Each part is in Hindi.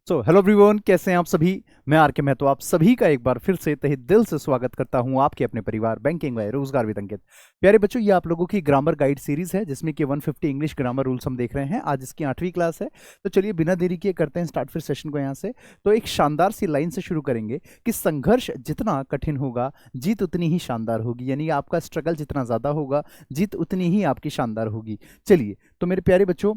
हेलो एवरीवन, कैसे हैं आप सभी। मैं आर के महतो आप सभी का एक बार फिर से तहे दिल से स्वागत करता हूं आपके अपने परिवार बैंकिंग व रोजगार विद अंकित। प्यारे बच्चों, ये आप लोगों की ग्रामर गाइड सीरीज है जिसमें कि 150 इंग्लिश ग्रामर रूल्स हम देख रहे हैं। आज इसकी 8वीं क्लास है। तो चलिए बिना देरी किए करते हैं स्टार्ट फिर सेशन को यहाँ से। तो एक शानदार सी लाइन से शुरू करेंगे कि संघर्ष जितना कठिन होगा जीत उतनी ही शानदार होगी। यानी आपका स्ट्रगल जितना ज़्यादा होगा जीत उतनी ही आपकी शानदार होगी। चलिए तो मेरे प्यारे बच्चों,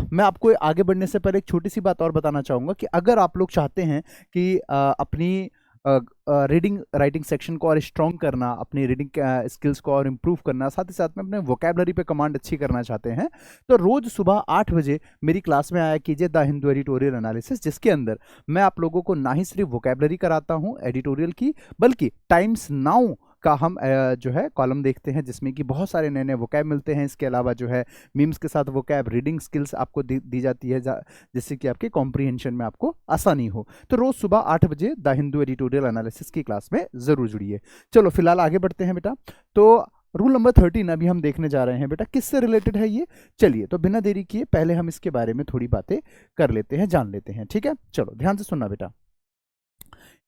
मैं आपको आगे बढ़ने से पहले एक छोटी सी बात और बताना चाहूँगा कि अगर आप लोग चाहते हैं कि अपनी रीडिंग राइटिंग सेक्शन को और स्ट्रॉन्ग करना, अपनी रीडिंग स्किल्स को और इम्प्रूव करना, साथ ही साथ में अपने वोकेबलरी पे कमांड अच्छी करना चाहते हैं, तो रोज़ सुबह 8 बजे मेरी क्लास में आया कीजिए द हिंदू एडिटोरियल एनालिसिस, जिसके अंदर मैं आप लोगों को ना ही सिर्फ वोकेबलरी कराता हूँ एडिटोरियल की, बल्कि टाइम्स नाउ का हम जो है कॉलम देखते हैं जिसमें कि बहुत सारे नए नए वोकैब मिलते हैं। इसके अलावा जो है मीम्स के साथ वोकैब, रीडिंग स्किल्स आपको दी जाती है जिससे कि आपके कॉम्प्रीहेंशन में आपको आसानी हो। तो रोज सुबह 8 बजे द हिंदू एडिटोरियल एनालिसिस की क्लास में जरूर जुड़िए। चलो फिलहाल आगे बढ़ते हैं बेटा। तो रूल नंबर 13 अभी हम देखने जा रहे हैं बेटा, किससे रिलेटेड है ये। चलिए तो बिना देरी किए पहले हम इसके बारे में थोड़ी बातें कर लेते हैं, जान लेते हैं। ठीक है, चलो ध्यान से सुनना बेटा।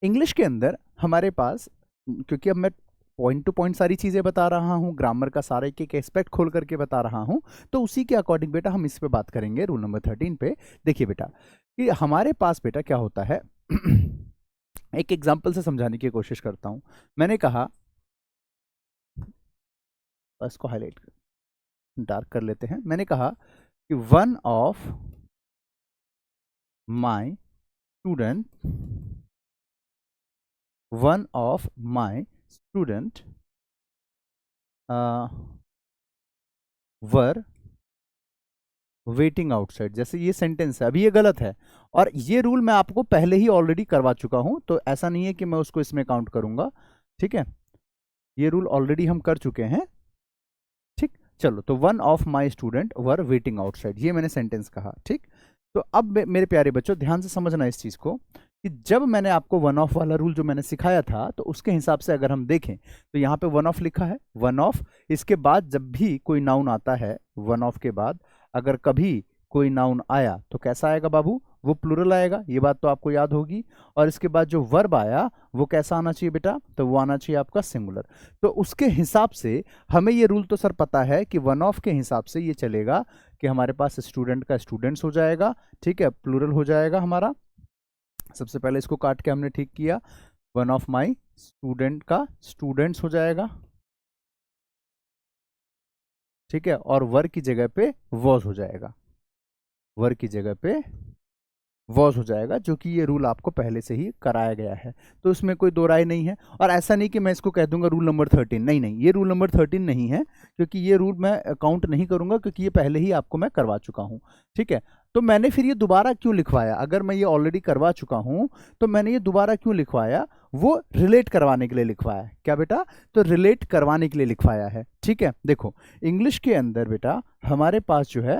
इंग्लिश के अंदर हमारे पास, क्योंकि अब मैं पॉइंट टू पॉइंट सारी चीज़ें बता रहा हूँ, ग्रामर का सारा एक एक एस्पेक्ट खोल करके बता रहा हूँ, तो उसी के अकॉर्डिंग बेटा हम इस पे बात करेंगे रूल नंबर 13 पे। देखिए बेटा कि हमारे पास बेटा क्या होता है एक एग्जाम्पल से समझाने की कोशिश करता हूँ। मैंने कहा, इसको हाईलाइट डार्क कर लेते हैं। मैंने कहा कि one of my student were waiting outside. जैसे ये सेंटेंस है, अभी ये गलत है और ये रूल मैं आपको पहले ही ऑलरेडी करवा चुका हूं, तो ऐसा नहीं है कि मैं उसको इसमें काउंट करूंगा। ठीक है, ये रूल ऑलरेडी हम कर चुके हैं। ठीक, चलो तो one of my student were waiting outside, ये मैंने सेंटेंस कहा। ठीक, तो अब मेरे प्यारे बच्चों ध्यान से समझना इस चीज को कि जब मैंने आपको वन ऑफ वाला रूल जो मैंने सिखाया था, तो उसके हिसाब से अगर हम देखें तो यहाँ पे वन ऑफ लिखा है, वन ऑफ। इसके बाद जब भी कोई नाउन आता है, वन ऑफ के बाद अगर कभी कोई नाउन आया तो कैसा आएगा बाबू, वो प्लूरल आएगा, ये बात तो आपको याद होगी। और इसके बाद जो वर्ब आया वो कैसा आना चाहिए बेटा, तो वो आना चाहिए आपका सिंगुलर। तो उसके हिसाब से हमें ये रूल तो सर पता है कि वन ऑफ के हिसाब से ये चलेगा कि हमारे पास स्टूडेंट का स्टूडेंट्स हो जाएगा। ठीक है, प्लूरल हो जाएगा हमारा। सबसे पहले इसको काट के हमने ठीक किया, वन ऑफ माई स्टूडेंट का स्टूडेंट्स हो जाएगा। ठीक है, और वर की जगह पे वॉज हो जाएगा, वर की जगह पे वॉज हो जाएगा, जो कि ये रूल आपको पहले से ही कराया गया है। तो इसमें कोई दो राय नहीं है। और ऐसा नहीं कि मैं इसको कह दूंगा रूल नंबर 13, नहीं नहीं, ये रूल नंबर 13 नहीं है, क्योंकि ये रूल मैं काउंट नहीं करूंगा, क्योंकि ये पहले ही आपको मैं करवा चुका हूं। ठीक है, तो मैंने फिर ये दोबारा क्यों लिखवाया, अगर मैं ये ऑलरेडी करवा चुका हूं तो मैंने ये दोबारा क्यों लिखवाया, वो रिलेट करवाने के लिए लिखवाया। क्या बेटा, तो रिलेट करवाने के लिए लिखवाया है। ठीक है, देखो इंग्लिश के अंदर बेटा हमारे पास जो है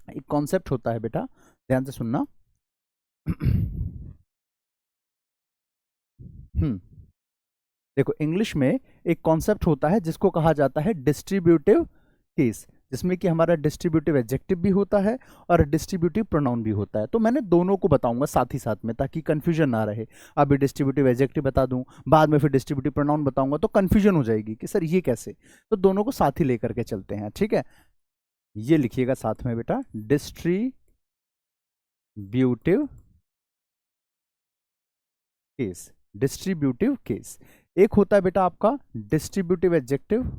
एक कॉन्सेप्ट होता है बेटा, ध्यान से सुनना। देखो इंग्लिश में एक कॉन्सेप्ट होता है जिसको कहा जाता है डिस्ट्रीब्यूटिव केस, जिसमें कि हमारा डिस्ट्रीब्यूटिव एडजेक्टिव भी होता है और डिस्ट्रीब्यूटिव प्रोनाउन भी होता है। तो मैंने दोनों को बताऊंगा साथ ही साथ में, ताकि कंफ्यूजन ना रहे। अभी डिस्ट्रीब्यूटिव एडजेक्टिव बता दूं, बाद में फिर डिस्ट्रीब्यूटिव प्रोनाउन बताऊंगा, तो कंफ्यूजन हो जाएगी कि सर ये कैसे। तो दोनों को साथ ही लेकर के चलते हैं। ठीक है, ये लिखिएगा साथ में बेटा, डिस्ट्रीब्यूटिव केस। डिस्ट्रीब्यूटिव केस एक होता है बेटा आपका डिस्ट्रीब्यूटिव एडजेक्टिव,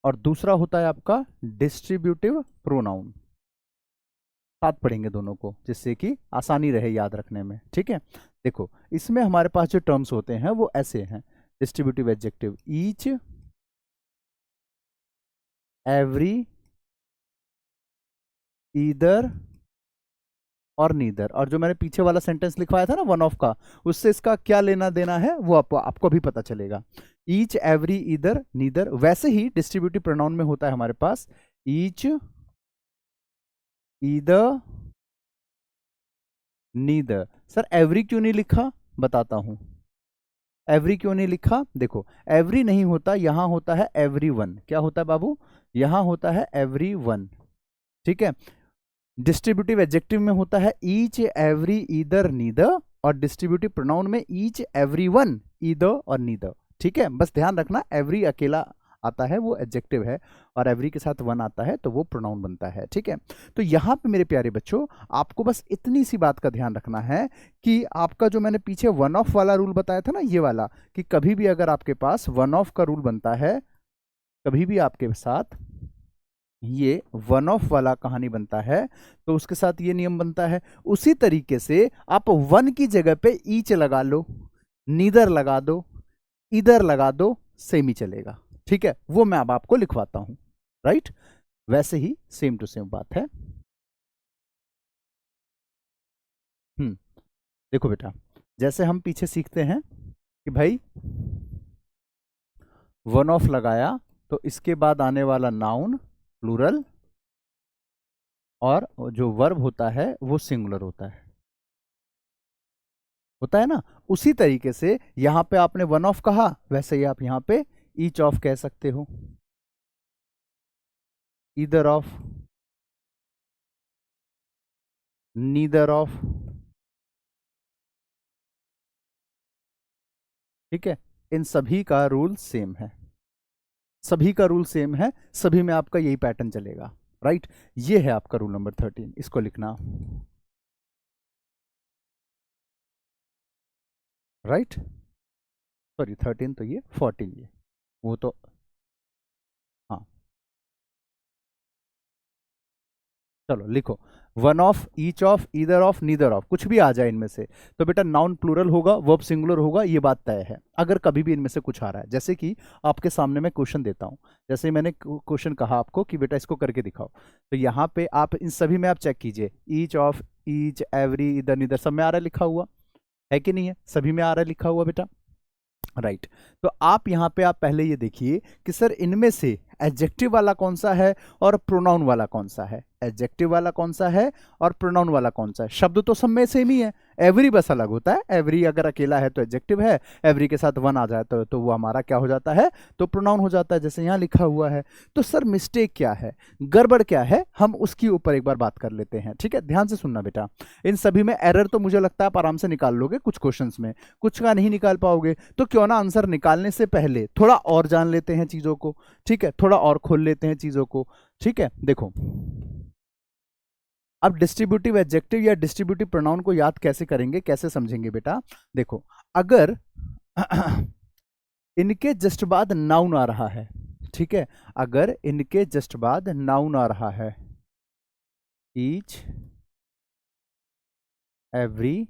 और दूसरा होता है आपका डिस्ट्रीब्यूटिव प्रोनाउन। साथ पढ़ेंगे दोनों को, जिससे कि आसानी रहे याद रखने में। ठीक है, देखो इसमें हमारे पास जो टर्म्स होते हैं वो ऐसे हैं। Distributive adjective, each, every, either और नीदर। और जो मैंने पीछे वाला सेंटेंस लिखवाया था ना वन ऑफ का, उससे इसका क्या लेना देना है वो आपको भी पता चलेगा। Each, every, either, neither. वैसे ही डिस्ट्रीब्यूटिव प्रोनाउन में होता है हमारे पास each, either, neither. Sir every क्यों नहीं लिखा, बताता हूं। एवरी क्यों नहीं लिखा, देखो एवरी नहीं होता, यहां होता है एवरी वन। क्या होता है बाबू, यहां होता है एवरी वन। ठीक है, डिस्ट्रीब्यूटिव एडजेक्टिव में होता है ईच एवरी ईदर नीदर, और डिस्ट्रीब्यूटिव प्रोनाउन में ईच एवरी वन ईदर और नीदर। ठीक है, बस ध्यान रखना एवरी अकेला आता है वो एडजेक्टिव है, और एवरी के साथ वन आता है तो वो प्रोनाउन बनता है। ठीक है, तो यहाँ पे मेरे प्यारे बच्चों आपको बस इतनी सी बात का ध्यान रखना है कि आपका जो मैंने पीछे वन ऑफ वाला रूल बताया था ना, ये वाला, कि कभी भी अगर आपके पास वन ऑफ का रूल बनता है, कभी भी आपके साथ ये वन ऑफ वाला कहानी बनता है तो उसके साथ ये नियम बनता है। उसी तरीके से आप वन की जगह पे ईच लगा लो, नीदर लगा दो, इधर लगा दो, सेम ही चलेगा। ठीक है, वो मैं अब आपको लिखवाता हूं। राइट, वैसे ही सेम टू सेम बात है। देखो बेटा, जैसे हम पीछे सीखते हैं कि भाई वन ऑफ लगाया तो इसके बाद आने वाला नाउन प्लूरल, और जो वर्ब होता है वो सिंगुलर होता है ना। उसी तरीके से यहां पे आपने वन ऑफ कहा, वैसे ही आप यहां पे ईच ऑफ कह सकते हो, ईदर ऑफ, नीदर ऑफ। ठीक है, इन सभी का रूल सेम है, सभी का रूल सेम है, सभी में आपका यही पैटर्न चलेगा। राइट, ये है आपका रूल नंबर 13, इसको लिखना। राइट, सॉरी 13 तो ये 14 ये, वो तो हाँ, चलो लिखो, one of, each of, either of, neither of, कुछ भी आ जाए इनमें से तो बेटा नाउन प्लूरल होगा, वर्ब सिंगुलर होगा, ये बात तय है। अगर कभी भी इनमें से कुछ आ रहा है, जैसे कि आपके सामने मैं क्वेश्चन देता हूं, जैसे मैंने क्वेश्चन कहा आपको कि बेटा इसको करके दिखाओ, तो यहाँ पे आप इन सभी में आप चेक कीजिए, ईच ऑफ, ईच, एवरी, इधर, नीदर, सब में आ रहा है लिखा हुआ है कि नहीं है? सभी में आ रहा है लिखा हुआ बेटा। राइट, तो आप यहाँ पे आप पहले ये देखिए कि सर इनमें से एडजेक्टिव वाला कौन सा है और प्रोनाउन वाला कौन सा है, एडजेक्टिव वाला कौन सा है और प्रोनाउन वाला कौन सा है। शब्द तो सब में सेम ही है, एवरी बस अलग होता है, एवरी अगर अकेला है तो एडजेक्टिव है, एवरी के साथ वन आ जाए तो वो हमारा क्या हो जाता है, तो प्रोनाउन हो जाता है, जैसे यहाँ लिखा हुआ है। तो सर मिस्टेक क्या है, गड़बड़ क्या है, हम उसकी ऊपर एक बार बात कर लेते हैं। ठीक है, ध्यान से सुनना बेटा, इन सभी में एरर तो मुझे लगता है आप आराम से निकाल लोगे, कुछ क्वेश्चंस में, कुछ का नहीं निकाल पाओगे, तो क्यों ना आंसर निकालने से पहले थोड़ा और जान लेते हैं चीजों को। ठीक है, थोड़ा और खोल लेते हैं चीजों को। ठीक है, देखो अब डिस्ट्रीब्यूटिव एडजेक्टिव या डिस्ट्रीब्यूटिव प्रोनाउन को याद कैसे करेंगे, कैसे समझेंगे बेटा। देखो, अगर इनके जस्ट बाद नाउन आ रहा है, ठीक है, अगर इनके जस्ट बाद नाउन आ रहा है, ईच, एवरी,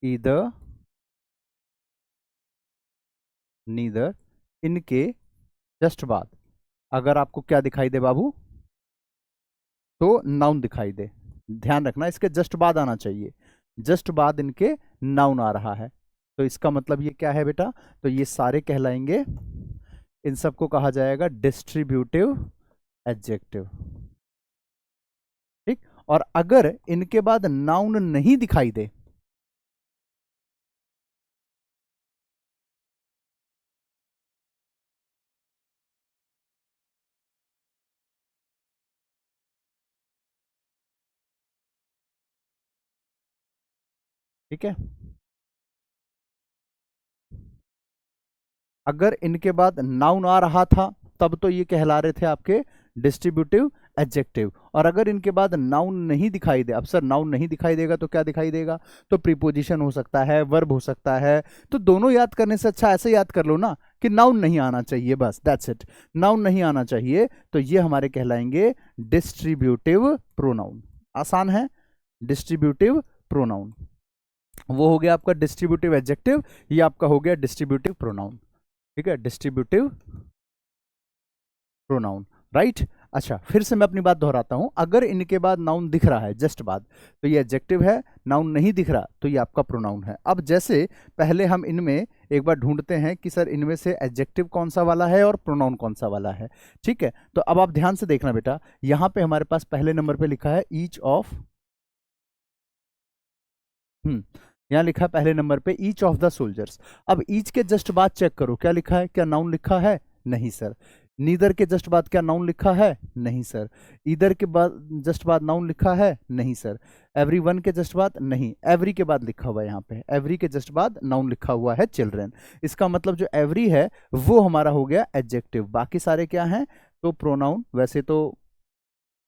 ईदर, नीदर, इनके जस्ट बाद अगर आपको क्या दिखाई दे बाबू, तो नाउन दिखाई दे। ध्यान रखना इसके जस्ट बाद आना चाहिए, जस्ट बाद इनके नाउन आ रहा है, तो इसका मतलब ये क्या है बेटा, तो ये सारे कहलाएंगे, इन सबको कहा जाएगा डिस्ट्रीब्यूटिव एडजेक्टिव। ठीक, और अगर इनके बाद नाउन नहीं दिखाई दे, ठीक है, अगर इनके बाद नाउन आ रहा था तब तो ये कहला रहे थे आपके डिस्ट्रीब्यूटिव एडजेक्टिव, और अगर इनके बाद नाउन नहीं दिखाई दे, अब सर नाउन नहीं दिखाई देगा तो क्या दिखाई देगा, तो प्रीपोजिशन हो सकता है, वर्ब हो सकता है, तो दोनों याद करने से अच्छा ऐसे याद कर लो ना कि नाउन नहीं आना चाहिए, बस दैट्स इट, नाउन नहीं आना चाहिए, तो ये हमारे कहलाएंगे डिस्ट्रीब्यूटिव प्रोनाउन। आसान है, डिस्ट्रीब्यूटिव प्रोनाउन, वो हो गया आपका डिस्ट्रीब्यूटिव एडजेक्टिव, ये आपका हो गया डिस्ट्रीब्यूटिव प्रोनाउन। ठीक है, डिस्ट्रीब्यूटिव प्रोनाउन। राइट, अच्छा फिर से मैं अपनी बात दोहराता हूं, अगर इनके बाद नाउन दिख रहा है जस्ट बाद तो ये एडजेक्टिव है, नाउन नहीं दिख रहा तो ये आपका प्रोनाउन है। अब जैसे पहले हम इनमें एक बार ढूंढते हैं कि सर इनमें से एडजेक्टिव कौन सा वाला है और प्रोनाउन कौन सा वाला है। ठीक है, तो अब आप ध्यान से देखना बेटा, यहां पे हमारे पास पहले नंबर पे लिखा है ईच ऑफ, यहाँ लिखा है पहले नंबर पे ईच ऑफ द सोल्जर्स। अब ईच के जस्ट बाद चेक करो क्या लिखा है, क्या नाउन लिखा है, नहीं सर, नीदर के जस्ट बाद क्या नाउन लिखा है? नहीं सर। ईदर के बाद जस्ट बाद नाउन लिखा है? नहीं सर। एवरी वन के जस्ट बाद? नहीं। एवरी के बाद लिखा हुआ है यहाँ पे, एवरी के जस्ट बाद नाउन लिखा हुआ है चिल्ड्रन। इसका मतलब जो एवरी है वो हमारा हो गया एडजेक्टिव, बाकी सारे क्या हैं? तो प्रोनाउन। वैसे तो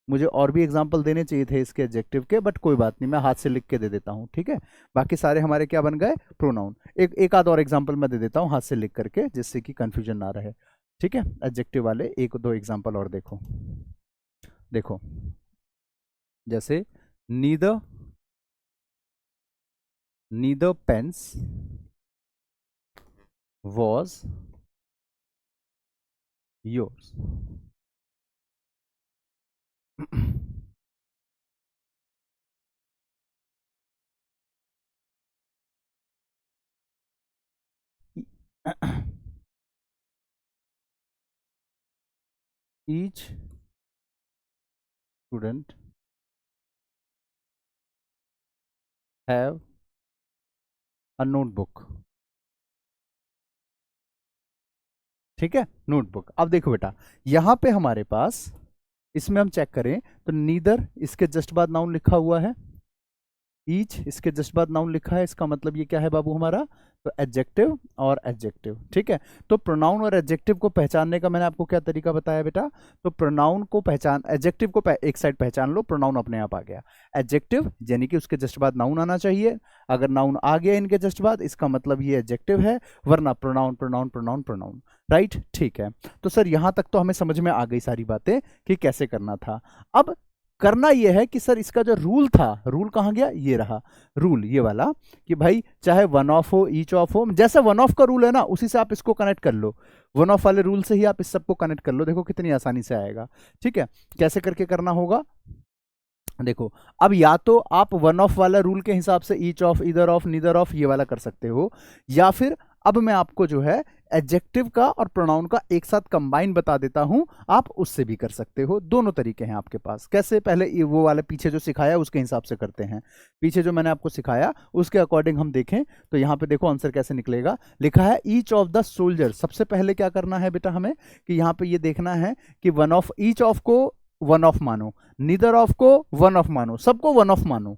मुझे और भी एग्जाम्पल देने चाहिए थे इसके एडजेक्टिव के, बट कोई बात नहीं, मैं हाथ से लिख के दे देता हूँ, ठीक है। बाकी सारे हमारे क्या बन गए? प्रोनाउन। एक आध और एग्जाम्पल मैं दे देता हूँ हाथ से लिख करके, जिससे कि कंफ्यूजन ना रहे, ठीक है। एडजेक्टिव वाले एक दो एग्जाम्पल और देखो। देखो जैसे neither, neither pens was yours. each student have a notebook, ठीक है, नोटबुक। अब देखो बेटा, यहां पे हमारे पास, इसमें हम चेक करें तो नीदर इसके जस्ट बाद नाउन लिखा हुआ है, ईच इसके जस्ट बाद नाउन लिखा है, इसका मतलब ये क्या है बाबू हमारा? तो एडजेक्टिव और एडजेक्टिव, ठीक है। तो प्रोनाउन और एडजेक्टिव को पहचानने का मैंने आपको क्या तरीका बताया बेटा? तो प्रोनाउन को पहचान, एडजेक्टिव को एक साइड पहचान लो, प्रोनाउन अपने आप आ गया। एडजेक्टिव यानी कि उसके जस्ट बाद नाउन आना चाहिए, अगर नाउन आ गया इनके जस्ट बाद, इसका मतलब ये एडजेक्टिव है, वरना pronoun pronoun pronoun pronoun, right, ठीक है। तो सर यहां तक तो हमें समझ में आ गई सारी बातें कि कैसे करना था। अब करना यह है कि सर इसका जो रूल था, रूल कहाँ गया? ये रहा रूल, ये वाला, कि भाई चाहे वन ऑफ हो, ईच ऑफ हो, जैसे वन ऑफ का रूल है ना, उसी से आप इसको कनेक्ट कर लो, वन ऑफ वाले रूल से ही आप इस सबको कनेक्ट कर लो, देखो कितनी आसानी से आएगा, ठीक है। कैसे करके करना होगा? देखो, अब या तो आप वन ऑफ वाला रूल के हिसाब से ईच ऑफ, इधर ऑफ, नीदर ऑफ, ये वाला कर सकते हो, या फिर अब मैं आपको जो है एडजेक्टिव का और प्रोनाउन का एक साथ कंबाइन बता देता हूं, आप उससे भी कर सकते हो। दोनों तरीके हैं आपके पास। कैसे? पहले वो वाले पीछे जो सिखाया उसके हिसाब से करते हैं। पीछे जो मैंने आपको सिखाया उसके अकॉर्डिंग हम देखें तो यहां पे देखो आंसर कैसे निकलेगा। लिखा है ईच ऑफ द सोल्जर। सबसे पहले क्या करना है बेटा हमें, कि यहां पे ये देखना है कि वन ऑफ, ईच ऑफ को वन ऑफ मानो, नीदर ऑफ को वन ऑफ मानो, सबको वन ऑफ मानो,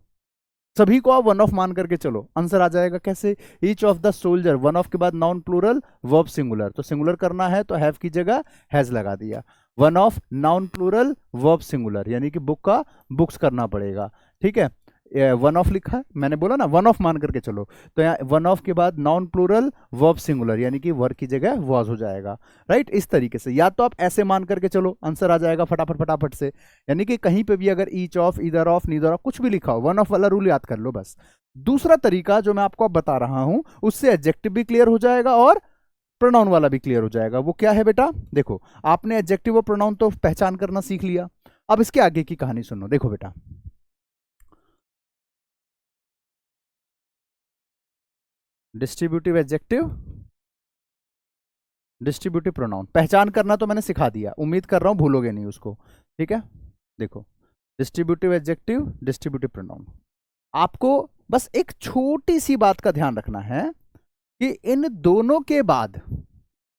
सभी को आप वन ऑफ मान करके चलो, आंसर आ जाएगा। कैसे? Each of the soldier, one of के बाद नाउन प्लूरल, वर्ब सिंगुलर, तो सिंगुलर करना है तो हैव की जगह हैज लगा दिया। One of noun plural verb singular, यानी कि बुक का बुक्स करना पड़ेगा, ठीक है। वन ऑफ लिखा है, मैंने बोला ना वन ऑफ मान करके चलो, तो यहाँ वन ऑफ के बाद नाउन प्लूरल वर्ब सिंगुलर, यानी कि वर्ब की जगह वॉज हो जाएगा, राइट। इस तरीके से या तो आप ऐसे मान करके चलो, आंसर आ जाएगा फटाफट फटाफट से, यानी कि कहीं पे भी अगर ईच ऑफ, इधर ऑफ, नीदर ऑफ कुछ भी लिखा हो, वन ऑफ वाला रूल याद कर लो बस। दूसरा तरीका जो मैं आपको अब बता रहा हूं, उससे एडजेक्टिव भी क्लियर हो जाएगा और प्रोनाउन वाला भी क्लियर हो जाएगा। वो क्या है बेटा? देखो, आपने एडजेक्टिव और प्रोनाउन तो पहचान करना सीख लिया, अब इसके आगे की कहानी सुनो। देखो बेटा, डिस्ट्रीब्यूटिव एडजेक्टिव, डिस्ट्रीब्यूटिव प्रोनाउन पहचान करना तो मैंने सिखा दिया, उम्मीद कर रहा हूं भूलोगे नहीं उसको, ठीक है। देखो, डिस्ट्रीब्यूटिव एडजेक्टिव, डिस्ट्रीब्यूटिव प्रोनाउन, आपको बस एक छोटी सी बात का ध्यान रखना है कि इन दोनों के बाद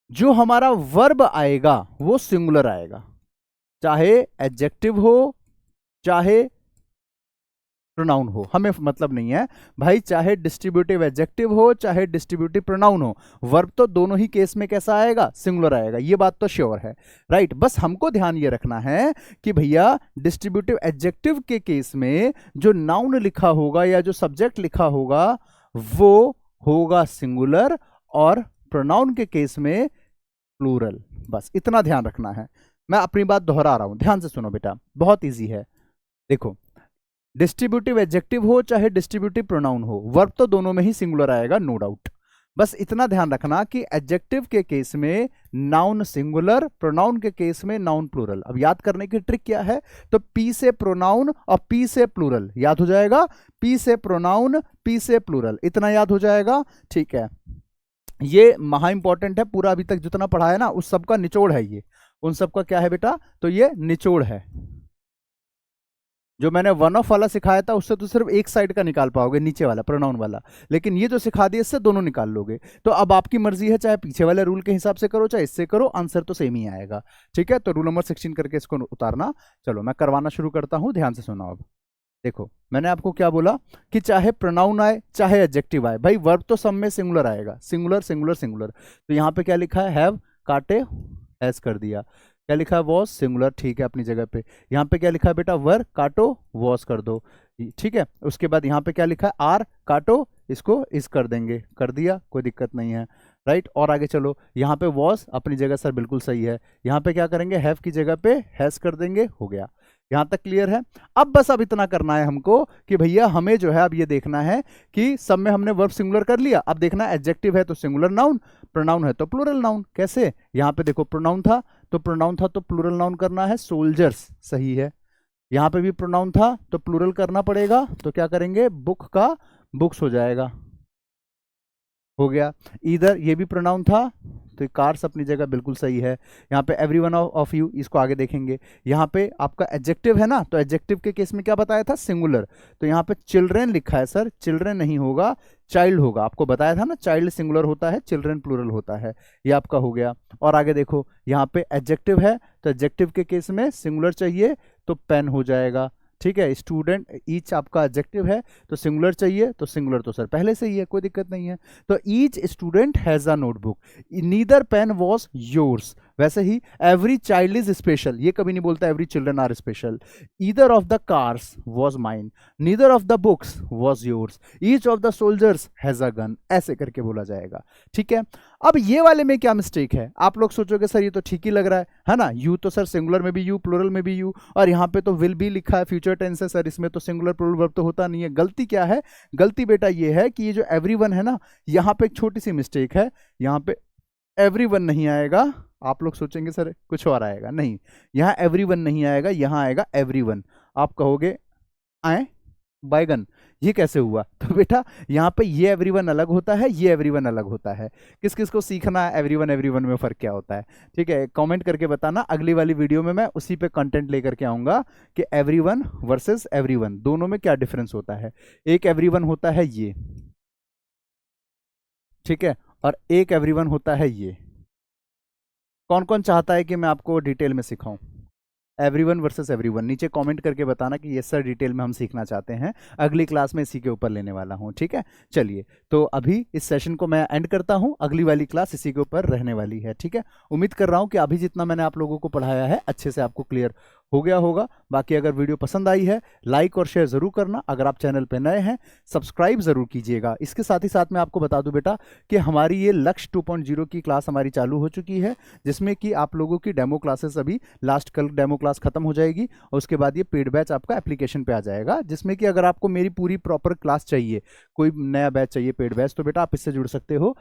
जो हमारा वर्ब आएगा वो सिंगुलर आएगा, चाहे एडजेक्टिव हो चाहे प्रोनाउन हो, हमें मतलब नहीं है भाई, चाहे डिस्ट्रीब्यूटिव एडजेक्टिव हो चाहे डिस्ट्रीब्यूटिव प्रोनाउन हो, वर्ब तो दोनों ही केस में कैसा आएगा? सिंगुलर आएगा, ये बात तो श्योर है, राइट। बस हमको ध्यान ये रखना है कि भैया डिस्ट्रीब्यूटिव एडजेक्टिव के केस में जो नाउन लिखा होगा या जो सब्जेक्ट लिखा होगा वो होगा सिंगुलर, और प्रोनाउन के केस में प्लूरल, बस इतना ध्यान रखना है। मैं अपनी बात दोहरा रहा हूं, ध्यान से सुनो बेटा, बहुत ईजी है। देखो, डिस्ट्रीब्यूटिव एडजेक्टिव हो चाहे डिस्ट्रीब्यूटिव प्रोनाउन हो, वर्ब तो दोनों में ही सिंगुलर आएगा, नो डाउट। बस इतना ध्यान रखना कि एडजेक्टिव के केस में नाउन सिंगुलर, प्रोनाउन के केस में नाउन प्लूरल। अब याद करने की ट्रिक क्या है? तो पी से प्रोनाउन और पी से प्लूरल याद हो जाएगा, पी से प्रोनाउन पी से प्लूरल, इतना याद हो जाएगा, ठीक है। ये महा इंपॉर्टेंट है, पूरा अभी तक जितना पढ़ा है ना उस सबका निचोड़ है ये, उन सबका क्या है बेटा? तो ये निचोड़ है, जो मैंने वन ऑफ वाला सिखाया था उससे तो सिर्फ एक साइड का निकाल पाओगे, नीचे वाला प्रोनाउन वाला, लेकिन ये जो सिखा दिया इससे दोनों निकाल लोगे। तो अब आपकी मर्जी है, चाहे पीछे वाले रूल के हिसाब से करो चाहे इससे करो, आंसर तो सेम ही आएगा। ठीक है, तो रूल नंबर 16 करके इसको उतारना। चलो मैं करवाना शुरू करता हूं, ध्यान से सुनो। अब देखो मैंने आपको क्या बोला कि चाहे प्रोनाउन आए चाहे एडजेक्टिव आए, भाई वर्ब तो सब में सिंगुलर आएगा, सिंगुलर सिंगुलर सिंगुलर। तो यहाँ पे क्या लिखा है, हैव काटे हैज कर दिया। क्या लिखा है, वॉज सिंगुलर, ठीक है अपनी जगह पे। यहाँ पे क्या लिखा है बेटा, वर काटो वॉज कर दो, ठीक है। उसके बाद यहाँ पे क्या लिखा है, आर काटो इसको इस कर देंगे, कर दिया, कोई दिक्कत नहीं है, राइट। और आगे चलो, यहाँ पे वॉज अपनी जगह सर बिल्कुल सही है, यहाँ पे क्या करेंगे, हैव की जगह पे हैज कर देंगे, हो गया। यहाँ तक क्लियर है। अब बस अब इतना करना है हमको कि भैया हमें जो है अब ये देखना है कि सब में हमने वर्ब सिंगुलर कर लिया, अब देखना एडजेक्टिव है तो सिंगुलर नाउन, प्रोनाउन है तो प्लूरल नाउन। कैसे, यहाँ पे देखो प्रोनाउन था तो प्लूरल नाउन करना है, सोल्जर्स सही है। यहाँ पे भी प्रोनाउन था तो प्लूरल करना पड़ेगा, तो क्या करेंगे, बुक का बुक्स हो जाएगा, हो गया। इधर ये भी प्रोनाउन था तो कार्स अपनी जगह बिल्कुल सही है। यहाँ पे एवरी वन ऑफ यू, इसको आगे देखेंगे। यहाँ पे आपका एडजेक्टिव है ना, तो एडजेक्टिव के केस में क्या बताया था, सिंगुलर, तो यहाँ पे चिल्ड्रेन लिखा है सर, चिल्ड्रेन नहीं होगा, चाइल्ड होगा। आपको बताया था ना, चाइल्ड सिंगुलर होता है, चिल्ड्रेन प्लूरल होता है, ये आपका हो गया। और आगे देखो, यहाँ पे एडजेक्टिव है तो एडजेक्टिव के केस में सिंगुलर चाहिए तो पेन हो जाएगा, ठीक है। स्टूडेंट ईच आपका एडजेक्टिव है तो सिंगुलर चाहिए, तो सिंगुलर तो सर पहले से ही है, कोई दिक्कत नहीं है। तो each student has a notebook, neither pen was yours. वैसे ही एवरी चाइल्ड इज स्पेशल, ये कभी नहीं बोलता every children are special. Either of the cars was mine, neither of the books was yours, each of the soldiers has a gun, ऐसे करके बोला जाएगा, ठीक है। अब ये वाले में क्या मिस्टेक है, आप लोग सोचोगे सर ये तो ठीक ही लग रहा है ना, यू तो सर सिंगुलर में भी यू, प्लूरल में भी यू, और यहाँ पे तो विल भी लिखा है, फ्यूचर टेंस है सर, इसमें तो सिंगुलर प्लूरल वर्ब तो होता नहीं है। गलती क्या है, गलती बेटा ये है कि ये जो एवरीवन है ना, यहाँ पे एक छोटी सी मिस्टेक है, यहाँ पे एवरीवन नहीं आएगा। आप लोग सोचेंगे सर कुछ और आएगा, नहीं, यहाँ एवरीवन नहीं आएगा, यहाँ आएगा एवरीवन। आप कहोगे आए बैगन, ये कैसे हुआ, तो बेटा यहाँ पे ये एवरीवन अलग होता है, ये एवरीवन अलग होता है। किस किस को सीखना है एवरीवन एवरीवन में फर्क क्या होता है, ठीक है, कमेंट करके बताना। अगली वाली वीडियो में मैं उसी पे कंटेंट लेकर के आऊंगा कि एवरीवन वर्सेस एवरीवन दोनों में क्या डिफरेंस होता है। एक एवरीवन होता है ये, ठीक है, और एक एवरीवन होता है ये। कौन कौन चाहता है कि मैं आपको डिटेल में सिखाऊं एवरीवन वर्सेस एवरीवन, नीचे कमेंट करके बताना कि ये सर डिटेल में हम सीखना चाहते हैं, अगली क्लास में इसी के ऊपर लेने वाला हूं, ठीक है। चलिए तो अभी इस सेशन को मैं एंड करता हूं, अगली वाली क्लास इसी के ऊपर रहने वाली है, ठीक है। उम्मीद कर रहा हूं कि अभी जितना मैंने आप लोगों को पढ़ाया है अच्छे से आपको क्लियर हो गया होगा। बाकी अगर वीडियो पसंद आई है लाइक और शेयर जरूर करना, अगर आप चैनल पे नए हैं सब्सक्राइब जरूर कीजिएगा। इसके साथ ही साथ मैं आपको बता दूं बेटा कि हमारी ये लक्ष्य 2.0 की क्लास हमारी चालू हो चुकी है, जिसमें कि आप लोगों की डेमो क्लासेस अभी लास्ट कल डेमो क्लास खत्म हो जाएगी और उसके बाद ये पेड बैच आपका एप्लीकेशन पे आ जाएगा, जिसमें कि अगर आपको मेरी पूरी प्रॉपर क्लास चाहिए, कोई नया बैच चाहिए पेड बैच, तो बेटा आप इससे जुड़ सकते हो।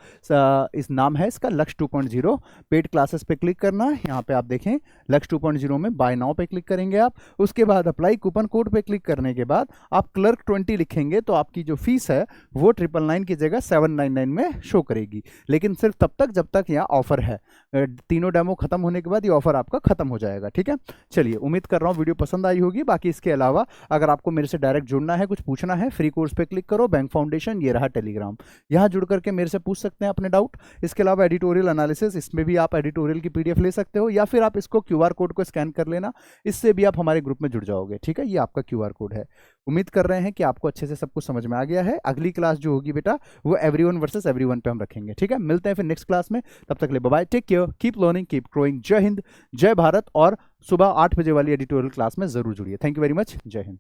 इस नाम है इसका लक्ष्य 2.0, पेड क्लासेस पे क्लिक करना है, यहाँ पे आप देखें लक्ष्य 2.0 में बाय नाउ पे क्लिक करेंगे आप, उसके बाद अप्लाई कूपन कोड पे क्लिक करने के बाद आप क्लर्क 20 लिखेंगे तो आपकी जो फीस है वो 999 की जगह 799 में शो करेगी, लेकिन सिर्फ तब तक जब तक यहाँ ऑफर है, तीनों डेमो खत्म होने के बाद ये ऑफर आपका खत्म हो जाएगा, ठीक है। चलिए उम्मीद कर रहा हूँ वीडियो पसंद आई होगी। बाकी इसके अलावा अगर आपको मेरे से डायरेक्ट जुड़ना है, कुछ पूछना है, फ्री कोर्स पे क्लिक करो, बैंक फाउंडेशन, ये रहा टेलीग्राम, यहाँ जुड़ करके मेरे से पूछ सकते हैं अपने डाउट। इसके अलावा एडिटोरियल एनालिसिस, इसमें भी आप एडिटोरियल की पीडीएफ ले सकते हो, या फिर आप इसको QR कोड को स्कैन कर लेना, इससे भी आप हमारे ग्रुप में जुड़ जाओगे, ठीक है। ये आपका QR कोड है। उम्मीद कर रहे हैं कि आपको अच्छे से सब कुछ समझ में आ गया है। अगली क्लास जो होगी बेटा वो एवरीवन वर्सेस एवरीवन पे हम रखेंगे, ठीक है। मिलते हैं फिर नेक्स्ट क्लास में, तब तक ले bye bye, take care, keep learning, keep growing. Jai Hind, जय भारत, और सुबह 8 बजे वाली एडिटोरियल क्लास में जरूर जुड़िए। थैंक यू वेरी मच, जय हिंद।